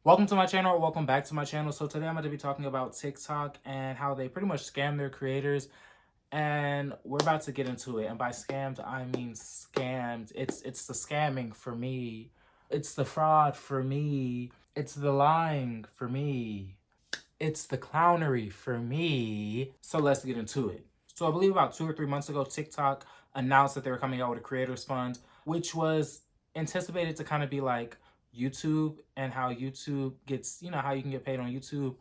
Welcome to my channel, or welcome back to my channel. So today I'm going to be talking about TikTok and how they pretty much scam their creators. And we're about to get into it. And by scammed, I mean scammed. It's the scamming for me. It's the fraud for me. It's the lying for me. It's the clownery for me. So let's get into it. So I believe about 2 or 3 months ago, TikTok announced that they were coming out with a creators fund, which was anticipated to kind of be like YouTube and how YouTube gets, how you can get paid on YouTube.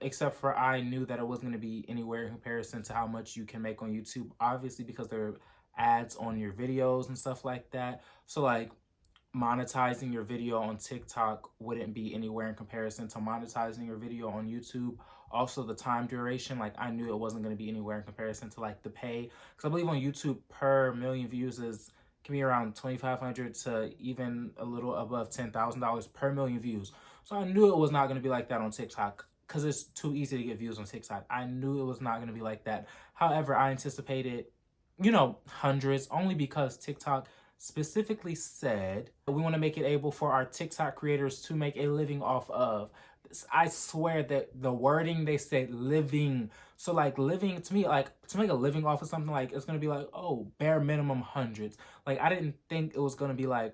Except for I knew that it wasn't going to be anywhere in comparison to how much you can make on YouTube, obviously, because there are ads on your videos and stuff like that. So like monetizing your video on TikTok wouldn't be anywhere in comparison to monetizing your video on YouTube. Also, the time duration, like I knew it wasn't going to be anywhere in comparison to like the pay, because I believe on YouTube per million views is can be around 2,500 to even a little above $10,000 per million views. So I knew it was not going to be like that on TikTok because it's too easy to get views on TikTok. I knew it was not going to be like that. However, I anticipated, hundreds, only because TikTok specifically said we want to make it able for our TikTok creators to make a living off of. I swear that the wording they said living. So like living to me, like to make a living off of something, like it's gonna be like, oh, bare minimum hundreds. Like I didn't think it was gonna be like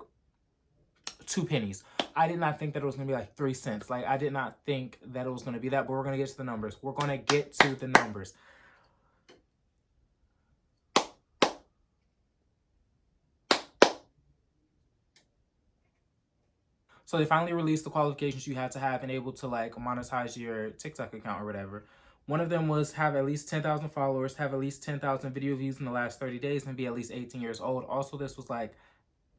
2 pennies. I did not think that it was gonna be like 3 cents. Like I did not think that it was gonna be that, but we're gonna get to the numbers. We're gonna get to the numbers. So they finally released the qualifications you had to have and able to like monetize your TikTok account or whatever. One of them was have at least 10,000 followers, have at least 10,000 video views in the last 30 days, and be at least 18 years old. Also, this was like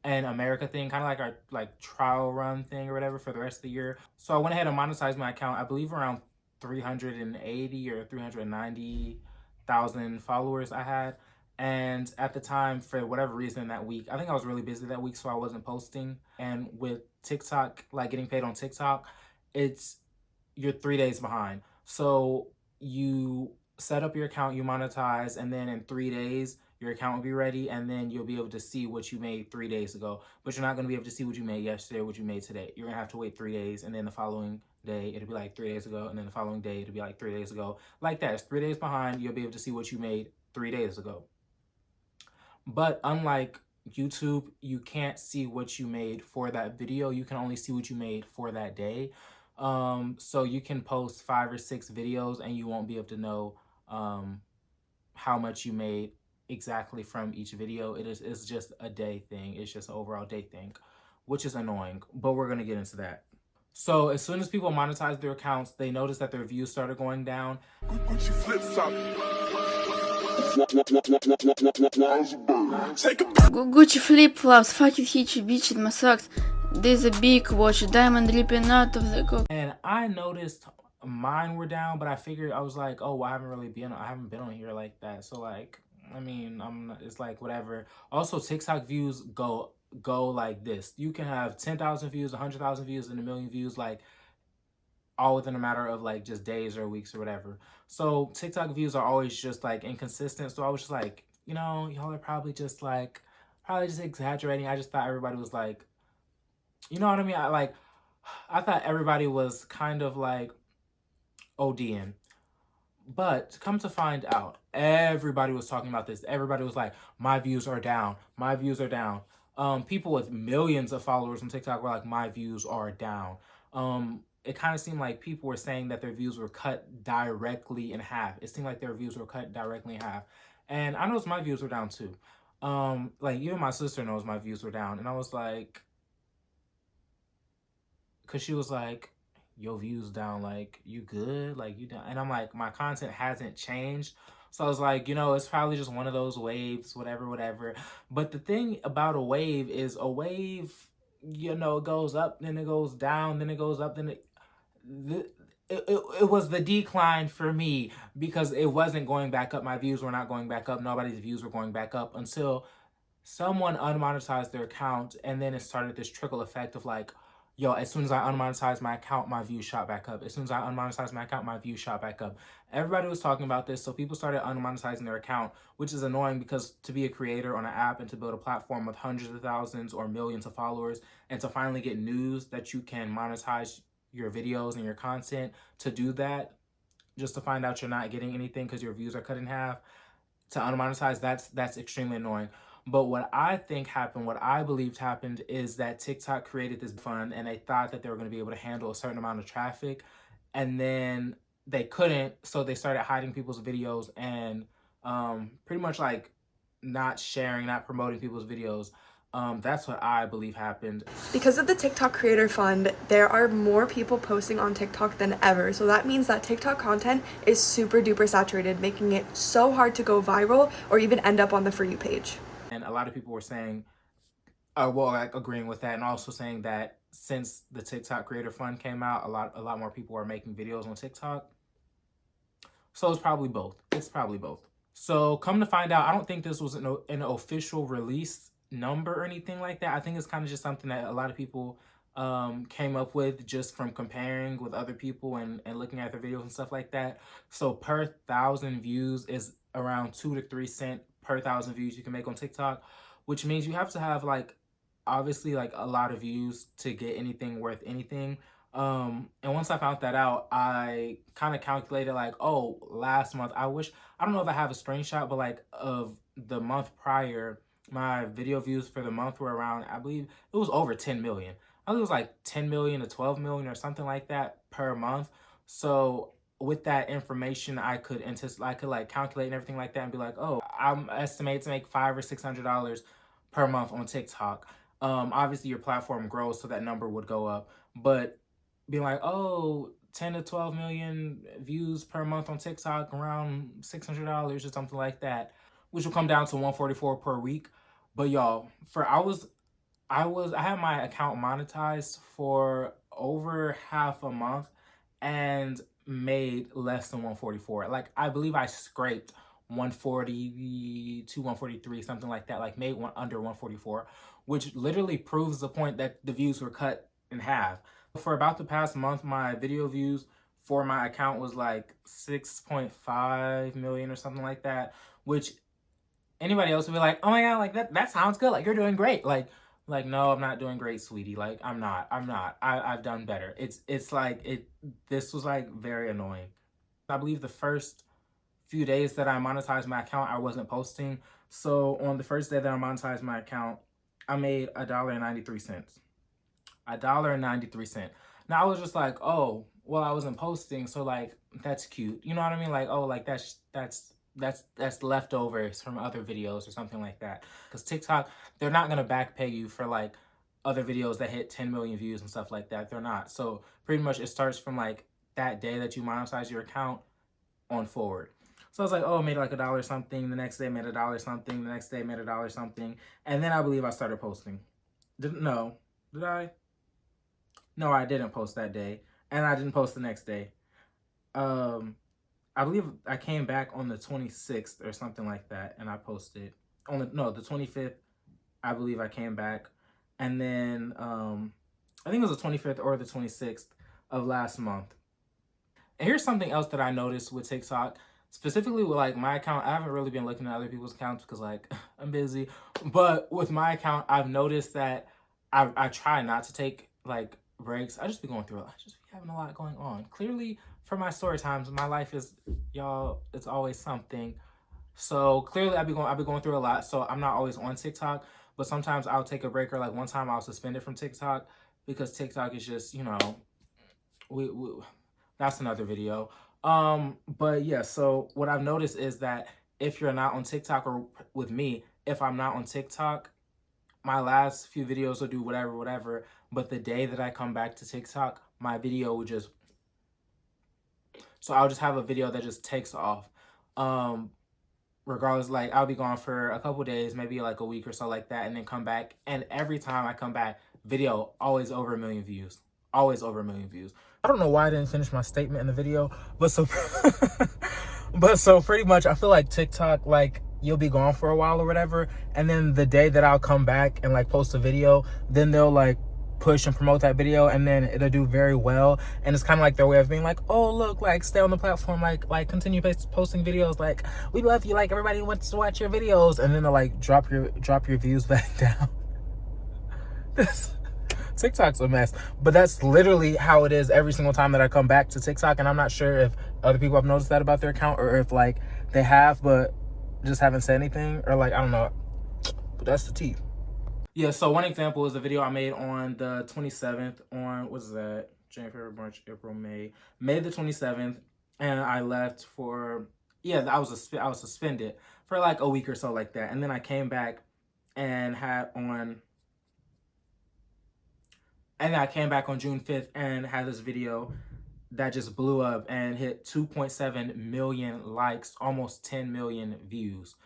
an America thing, kind of like our like trial run thing or whatever for the rest of the year. So I went ahead and monetized my account. I believe around 380 or 390,000 followers I had. And at the time, for whatever reason that week, I think I was really busy that week, so I wasn't posting. And with TikTok, like getting paid on TikTok, it's you're 3 days behind. So you set up your account, you monetize, and then in 3 days, your account will be ready, and then you'll be able to see what you made 3 days ago. But you're not going to be able to see what you made yesterday or what you made today. You're going to have to wait 3 days, and then the following day, it'll be like 3 days ago, and then the following day, it'll be like 3 days ago. Like that. It's 3 days behind. You'll be able to see what you made 3 days ago. But unlike YouTube, you can't see what you made for that video. You can only see what you made for that day. So you can post 5 or 6 videos and you won't be able to know how much you made exactly from each video. It's just a day thing. It's just an overall day thing, which is annoying, but we're gonna get into that. So as soon as people monetize their accounts, they notice that their views started going down. Gucci flip-flops, fucking hitchy bitch in my socks. There's a big watch, diamond dripping out of the cock. And I noticed mine were down, but I figured I was like, oh, well, I haven't been on here like that. So like, I mean, it's like whatever. Also, TikTok views go like this. You can have 10,000 views, 100,000 views, and 1 million views, like all within a matter of like just days or weeks or whatever. So TikTok views are always just like inconsistent. So I was just like, y'all are probably just exaggerating. I just thought everybody was like, you know what I mean? I thought everybody was kind of like ODing. But come to find out, everybody was talking about this. Everybody was like, my views are down. My views are down. People with millions of followers on TikTok were like, my views are down. It kind of seemed like people were saying that their views were cut directly in half. It seemed like their views were cut directly in half. And I noticed my views were down too. Like even my sister knows my views were down. And I was like, because she was like, your views down, like you good, like you down. And I'm like, my content hasn't changed. So I was like, it's probably just one of those waves, whatever. But the thing about a wave is a wave, it goes up, then it goes down, then it goes up, then it was the decline for me because it wasn't going back up. My views were not going back up. Nobody's views were going back up until someone unmonetized their account, and then it started this trickle effect of like, yo, as soon as I unmonetized my account, my views shot back up. As soon as I unmonetized my account, my views shot back up. Everybody was talking about this, so people started unmonetizing their account, which is annoying because to be a creator on an app and to build a platform with hundreds of thousands or millions of followers, and to finally get news that you can monetize your videos and your content to do that, just to find out you're not getting anything because your views are cut in half, to unmonetize, that's extremely annoying. But what I think happened, what I believed happened, is that TikTok created this fund and they thought that they were going to be able to handle a certain amount of traffic, and then they couldn't, so they started hiding people's videos and pretty much like not sharing, not promoting people's videos. That's what I believe happened. Because of the TikTok Creator Fund, there are more people posting on TikTok than ever. So that means that TikTok content is super duper saturated, making it so hard to go viral or even end up on the For You page. And a lot of people were saying, well, like agreeing with that, and also saying that since the TikTok Creator Fund came out, a lot more people are making videos on TikTok. So it's probably both. It's probably both. So come to find out, I don't think this was an official release number or anything like that. I think it's kind of just something that a lot of people came up with just from comparing with other people and looking at their videos and stuff like that. So per 1,000 views is around 2 to 3 cents per 1,000 views you can make on TikTok, which means you have to have like obviously like a lot of views to get anything worth anything. And once I found that out, I kind of calculated like, oh, last month, I don't know if I have a screenshot, but like of the month prior, my video views for the month were around, I believe it was over 10 million. I think it was like 10 million to 12 million or something like that per month. So with that information, I could like calculate and everything like that and be like, oh, I'm estimated to make $500 or $600 per month on TikTok. Obviously your platform grows, so that number would go up, but being like, oh, 10 to 12 million views per month on TikTok, around $600 or something like that, which will come down to 144 per week. But y'all, I had my account monetized for over half a month and made less than 144. Like, I believe I scraped 140 to 143, something like that, like made one under 144, which literally proves the point that the views were cut in half. For about the past month, my video views for my account was like 6.5 million or something like that, which anybody else would be like, oh my God, like that sounds good. Like you're doing great. Like, no, I'm not doing great, sweetie. Like, I'm not. I've done better. It's like this was like very annoying. I believe the first few days that I monetized my account, I wasn't posting. So on the first day that I monetized my account, I made $1.93. $1.93. Now I was just like, oh, well, I wasn't posting, so like that's cute. You know what I mean? Like, oh, like that's leftovers from other videos or something like that. Because TikTok, they're not gonna back pay you for like other videos that hit 10 million views and stuff like that. They're not. So pretty much it starts from like that day that you monetize your account on forward. So I was like, oh, I made like $1 something. The next day I made $1 something. The next day I made $1 something. And then I believe I started posting. Did I? No, I didn't post that day. And I didn't post the next day. I believe I came back on the 26th or something like that, and I posted on the 25th. I believe I came back, and then I think it was the 25th or the 26th of last month. And here's something else that I noticed with TikTok, specifically with like my account. I haven't really been looking at other people's accounts because like I'm busy, but with my account, I've noticed that I try not to take like breaks. I just be going through it. I just be having a lot going on. Clearly, for my story times, my life is, y'all, it's always something. So clearly I be going through a lot. So I'm not always on TikTok, but sometimes I'll take a break, or like one time I'll suspend it from TikTok because TikTok is just, you know, we that's another video. But yeah, so what I've noticed is that if you're not on TikTok, or with me, if I'm not on TikTok, my last few videos will do whatever, but the day that I come back to TikTok, my video will just, so I'll just have a video that just takes off. Regardless, like I'll be gone for a couple days, maybe like a week or so like that, and then come back. And every time I come back, video always over 1 million views. Always over 1 million views. I don't know why I didn't finish my statement in the video, but so but so pretty much I feel like TikTok, like you'll be gone for a while or whatever, and then the day that I'll come back and like post a video, then they'll like push and promote that video, and then it'll do very well. And it's kind of like their way of being like, oh look, like stay on the platform, like continue posting videos, like we love you, like everybody wants to watch your videos, and then they'll like drop your views back down. TikTok's a mess. But that's literally how it is every single time that I come back to TikTok. And I'm not sure if other people have noticed that about their account, or if like they have but just haven't said anything, or like, I don't know. But that's the tea. Yeah, so one example is a video I made on the 27th, on, what's that? January, March, April, May. May the 27th. And I left for, yeah, I was suspended for like a week or so like that. And then I came back and had on, and I came back on June 5th and had this video that just blew up and hit 2.7 million likes, almost 10 million views.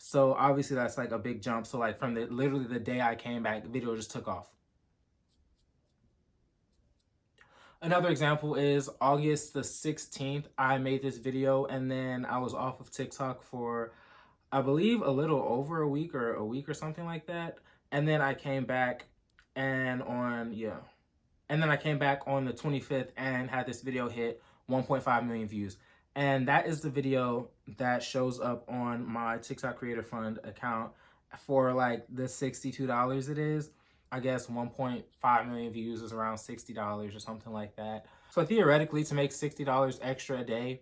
So obviously that's like a big jump. So like from the literally the day I came back, the video just took off. Another example is August the 16th. I made this video and then I was off of TikTok for, I believe, a little over a week or something like that. And then I came back and on, yeah. And then I came back on the 25th and had this video hit 1.5 million views. And that is the video that shows up on my TikTok Creator Fund account for like the $62 it is. I guess 1.5 million views is around $60 or something like that. So theoretically, to make $60 extra a day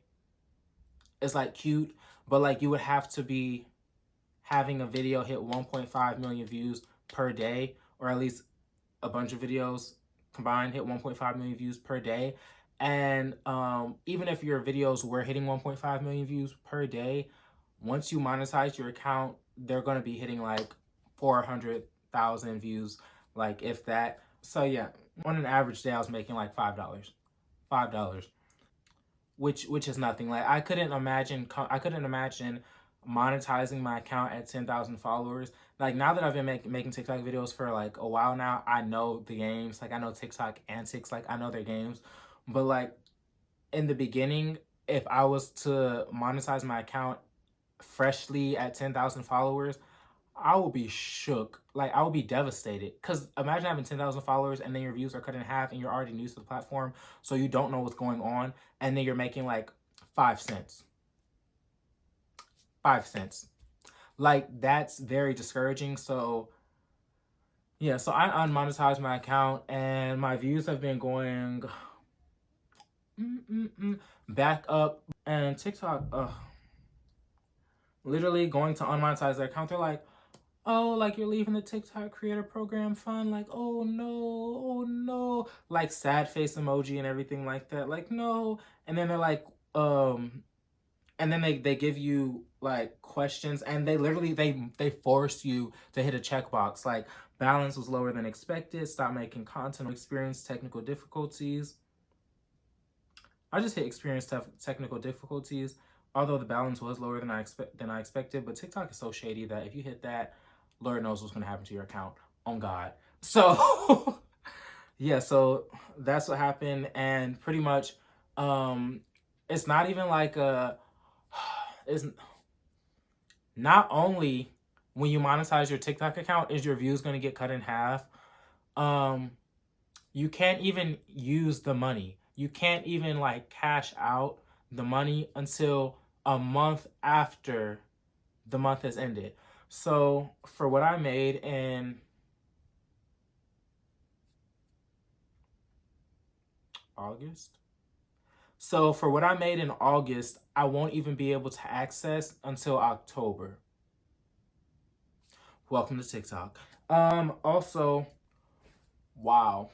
is like cute, but like you would have to be having a video hit 1.5 million views per day, or at least a bunch of videos combined hit 1.5 million views per day. And even if your videos were hitting 1.5 million views per day, once you monetize your account, they're going to be hitting like 400,000 views, like if that. So yeah, on an average day, I was making like $5, which is nothing. Like I couldn't imagine monetizing my account at 10,000 followers. Like now that I've been making TikTok videos for like a while now, I know the games. Like I know TikTok antics. Like I know their games. But like in the beginning, if I was to monetize my account freshly at 10,000 followers, I would be shook. Like I would be devastated. Cause imagine having 10,000 followers and then your views are cut in half and you're already new to the platform, so you don't know what's going on, and then you're making like 5 cents. 5 cents. Like that's very discouraging. So yeah, so I unmonetized my account and my views have been going back up. And TikTok, literally going to unmonetize their account, they're like, oh, like you're leaving the TikTok creator program fund, like, oh no, oh no, like sad face emoji and everything like that, like no. And then they're like, and then they give you like questions, and they literally they force you to hit a checkbox like balance was lower than expected, stop making content, experience technical difficulties. I just hit experience technical difficulties, although the balance was lower than I expected. But TikTok is so shady that if you hit that, Lord knows what's gonna happen to your account. On God. So yeah, so that's what happened, and pretty much, it's not even like a, it's not only when you monetize your TikTok account is your views gonna get cut in half. Um, you can't even use the money. You can't even like cash out the money until a month after the month has ended. So for what I made in August. So for what I made in August, I won't even be able to access until October. Welcome to TikTok. Also, wow.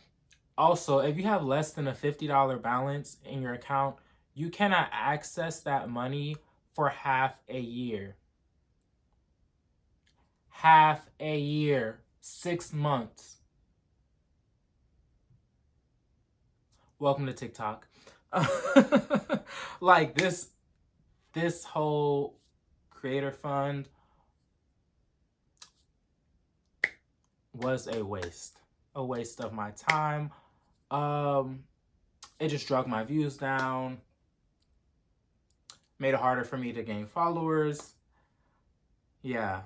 Also, if you have less than a $50 balance in your account, you cannot access that money for half a year. Half a year. 6 months. Welcome to TikTok. Like this whole creator fund was a waste. A waste of my time. It just drug my views down. Made it harder for me to gain followers. Yeah.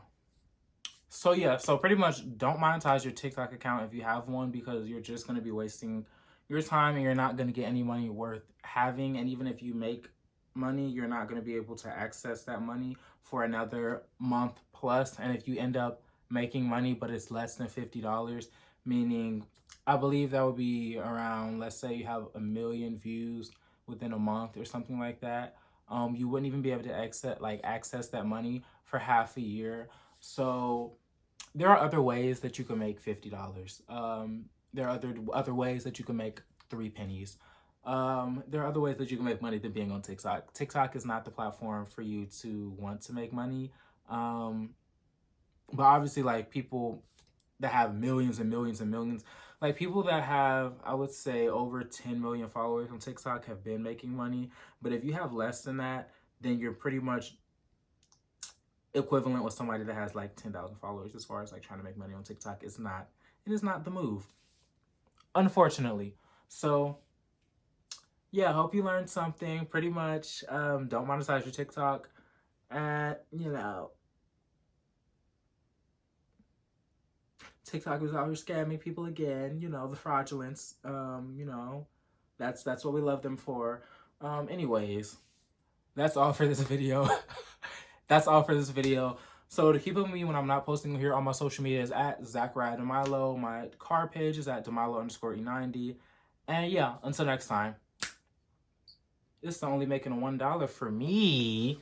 So yeah, so pretty much don't monetize your TikTok account if you have one, because you're just going to be wasting your time and you're not going to get any money worth having. And even if you make money, you're not going to be able to access that money for another month plus. And if you end up making money but it's less than $50, meaning I believe that would be around, let's say you have 1 million views within a month or something like that. You wouldn't even be able to access that money for half a year. So there are other ways that you can make $50. There are other ways that you can make 3 pennies. There are other ways that you can make money than being on TikTok. TikTok is not the platform for you to want to make money. Um, but obviously, like people that have millions and millions and millions, like people that have, I would say, over 10 million followers on TikTok have been making money. But if you have less than that, then you're pretty much equivalent with somebody that has like 10,000 followers as far as like trying to make money on TikTok. It is not the move, unfortunately. So yeah, I hope you learned something. Pretty much, don't monetize your TikTok. And TikTok is out here scamming people again. The fraudulence. That's what we love them for. Anyways, that's all for this video. That's all for this video. So to keep up with me when I'm not posting here on my social media is at Zachariah DeMilo. My car page is at DeMilo_E90. And yeah, until next time. This is only making $1 for me.